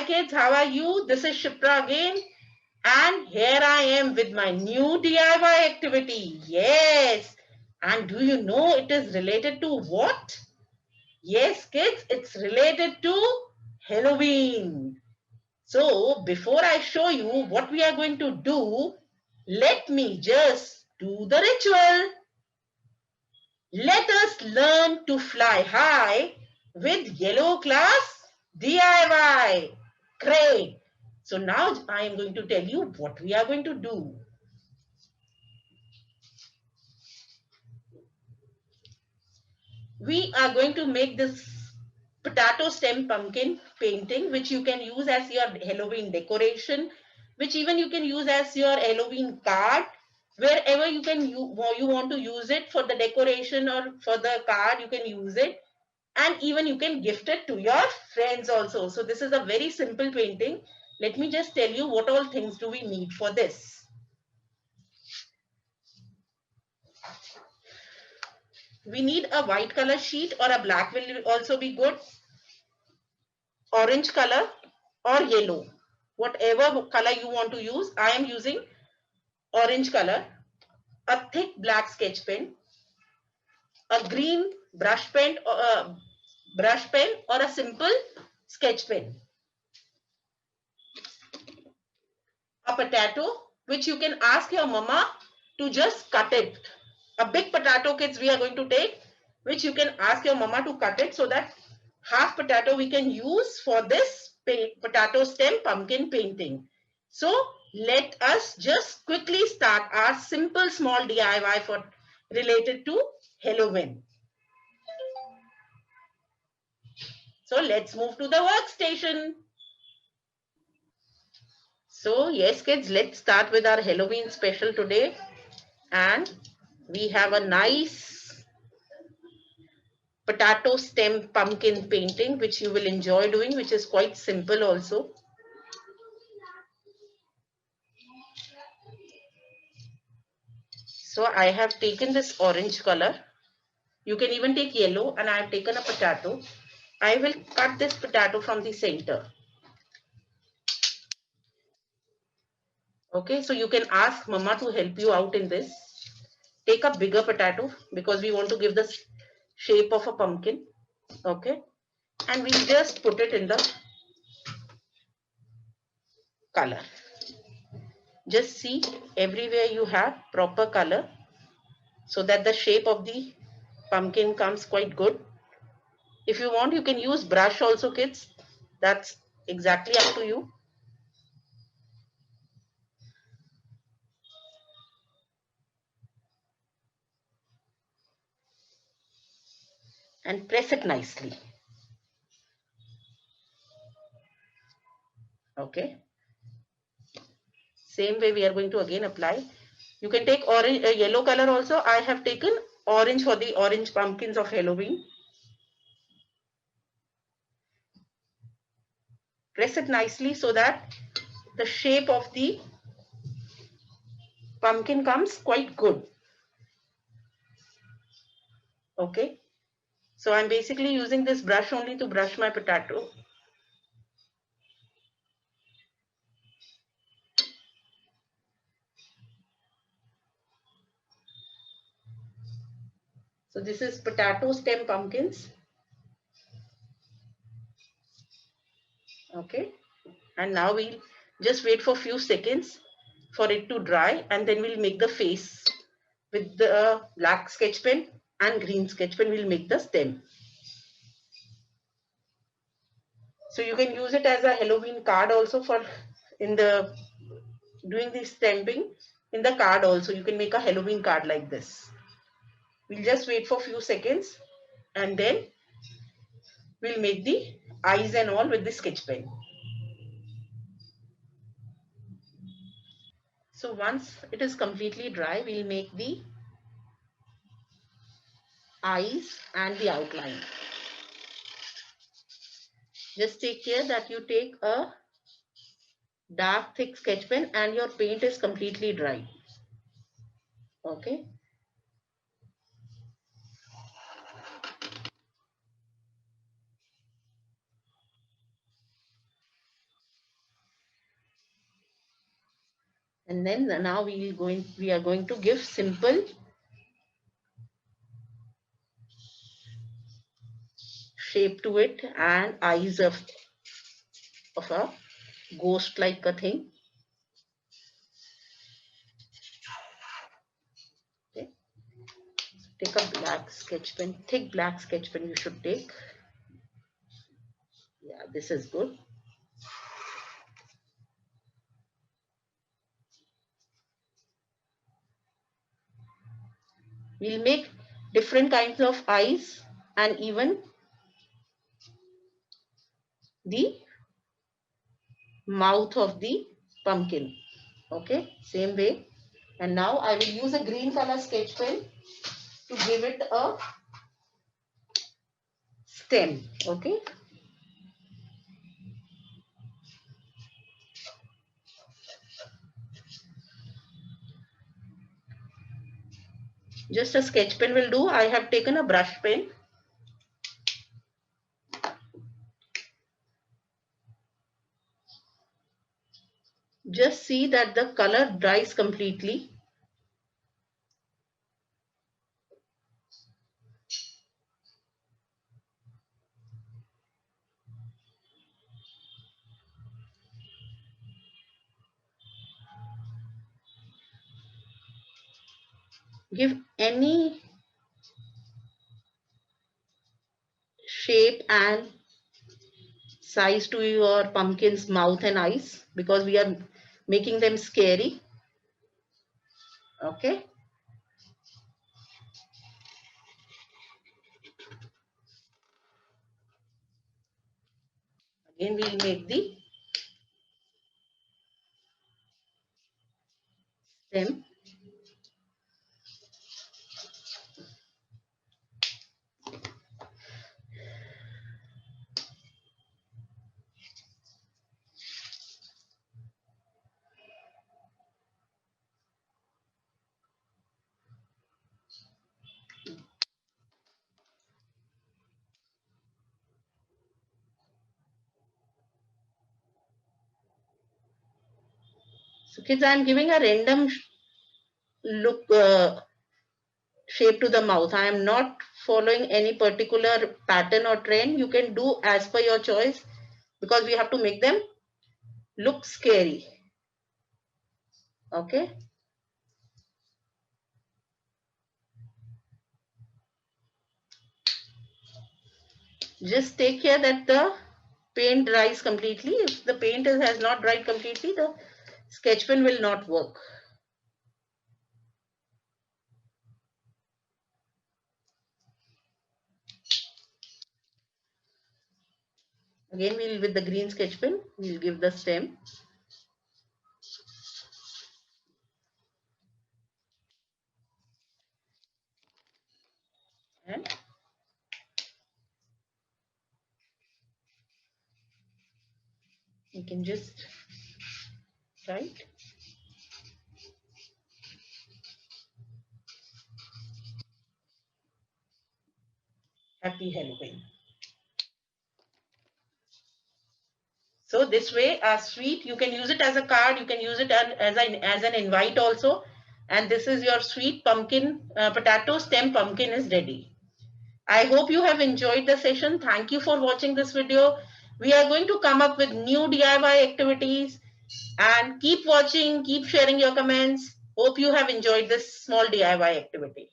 Hi kids, how are you? This is Shipra again, and here I am with my new DIY activity. Yes, and do you know it is related to what? Yes kids, it's related to Halloween. So before I show you what we are going to do, let me just do the ritual. Let us learn to fly high with yellow class DIY. Great. So now I am going to tell you what we are going to do. We are going to make this potato stem pumpkin painting, which you can use as your Halloween decoration, which even you can use as your Halloween card. Wherever you want to use it for the decoration or for the card, you can use it. And even you can gift it to your friends also. So this is a very simple painting. Let me just tell you what all things do we need for this. We need a white color sheet, or a black will also be good, orange color or yellow, whatever color you want to use. I am using orange color, a thick black sketch pen, a green brush pen or a simple sketch pen, a potato which you can ask your mama to just cut it. A big potato kids we are going to take, which you can ask your mama to cut it, so that half potato we can use for this potato stem pumpkin painting. So let us just quickly start our simple small DIY for related to Halloween. So let's move to the workstation. So yes kids, let's start with our Halloween special today. And we have a nice potato stem pumpkin painting which you will enjoy doing, which is quite simple also. So I have taken this orange color. You can even take yellow, and I have taken a potato. I will cut this potato from the center. Okay, so you can ask mama to help you out in this. Take a bigger potato because we want to give the shape of a pumpkin. Okay, and we just put it in the color. Just see everywhere you have proper color, so that the shape of the pumpkin comes quite good. If you want, you can use brush also kids. That's exactly up to you. And press it nicely. Okay, same way we are going to again apply. You can take orange, yellow color also. I have taken orange for the orange pumpkins of Halloween. Press it nicely so that the shape of the pumpkin comes quite good. Okay, so I'm basically using this brush only to brush my potato. So this is potato stem pumpkins. Okay, and now we'll just wait for a few seconds for it to dry, and then we'll make the face with the black sketch pen and green sketch pen. We'll make the stem. So you can use it as a Halloween card also, for in the doing the stamping in the card also. You can make a Halloween card like this. We'll just wait for a few seconds, and then we'll make the eyes and all with the sketch pen. So once it is completely dry, we'll make the eyes and the outline. Just take care that you take a dark thick sketch pen and your paint is completely dry. Okay. And then now we are going to give simple shape to it and eyes of a ghost like a thing. Okay. Take a black sketch pen, thick black sketch pen you should take. Yeah, this is good. We'll make different kinds of eyes and even the mouth of the pumpkin. Okay, same way. And now I will use a green color sketch pen to give it a stem. Okay. Just a sketch pen will do. I have taken a brush pen. Just see that the color dries completely. Give any shape and size to your pumpkin's mouth and eyes because we are making them scary. Okay. Again, we'll make the stem. So kids, I'm giving a random look shape to the mouth. I am not following any particular pattern or trend. You can do as per your choice because we have to make them look scary. Okay. Just take care that the paint dries completely. If the paint has not dried completely, the sketch pen will not work. Again, we'll with the green sketch pen, we'll give the stem. And you can just write Happy Halloween. So this way, a sweet, you can use it as a card, you can use it as an invite also. And this is your sweet pumpkin, potato stem pumpkin is ready. I hope you have enjoyed the session. Thank you for watching this video. We are going to come up with new DIY activities and keep watching, keep sharing your comments. Hope you have enjoyed this small DIY activity.